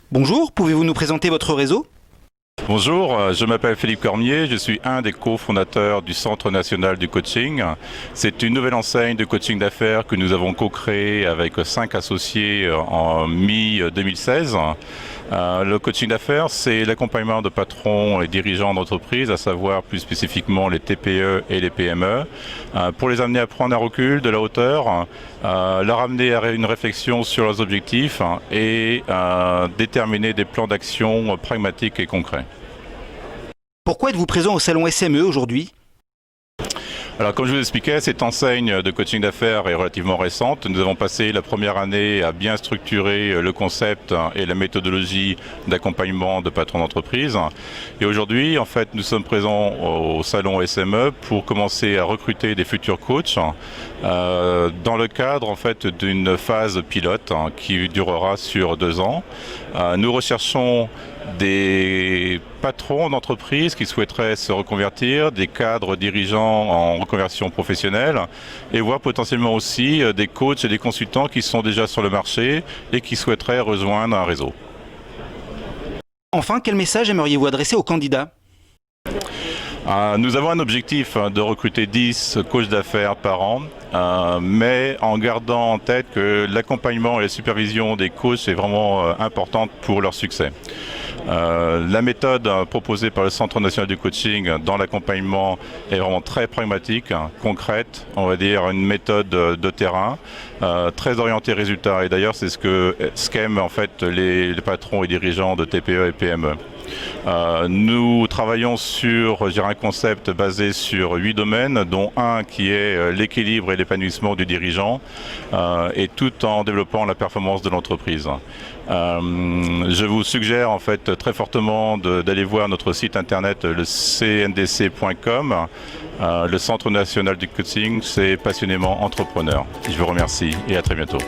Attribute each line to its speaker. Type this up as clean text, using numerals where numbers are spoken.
Speaker 1: Bonjour, pouvez-vous nous présenter votre réseau?
Speaker 2: Bonjour, je m'appelle Philippe Cormier, je suis un des cofondateurs du Centre national du coaching. C'est une nouvelle enseigne de coaching d'affaires que nous avons co-créée avec 5 associés en mi-2016. Le coaching d'affaires, c'est l'accompagnement de patrons et dirigeants d'entreprises, à savoir plus spécifiquement les TPE et les PME, pour les amener à prendre un recul, de la hauteur, leur amener à une réflexion sur leurs objectifs et déterminer des plans d'action pragmatiques et concrets.
Speaker 1: Pourquoi êtes-vous présent au salon SME aujourd'hui?
Speaker 2: Alors comme je vous expliquais, cette enseigne de coaching d'affaires est relativement récente. Nous avons passé la première année à bien structurer le concept et la méthodologie d'accompagnement de patrons d'entreprise. Et aujourd'hui, en fait, nous sommes présents au salon SME pour commencer à recruter des futurs coachs dans le cadre en fait d'une phase pilote qui durera sur 2 ans. Nous recherchons des patrons d'entreprises qui souhaiteraient se reconvertir, des cadres dirigeants en reconversion professionnelle et voire potentiellement aussi des coachs et des consultants qui sont déjà sur le marché et qui souhaiteraient rejoindre un réseau.
Speaker 1: Enfin, quel message aimeriez-vous adresser aux candidats?
Speaker 2: Nous avons un objectif de recruter 10 coachs d'affaires par an, mais en gardant en tête que l'accompagnement et la supervision des coachs est vraiment importante pour leur succès. La méthode proposée par le Centre national du coaching dans l'accompagnement est vraiment très pragmatique, concrète, on va dire une méthode de terrain, très orientée résultat. Et d'ailleurs, c'est ce qu'aiment en fait les patrons et dirigeants de TPE et PME. Nous travaillons sur un concept basé sur 8 domaines, dont un qui est l'équilibre et l'épanouissement du dirigeant, et tout en développant la performance de l'entreprise. Je vous suggère en fait très fortement d'aller voir notre site internet, le cndc.com. Le Centre national du coaching, c'est passionnément entrepreneur. Je vous remercie et à très bientôt.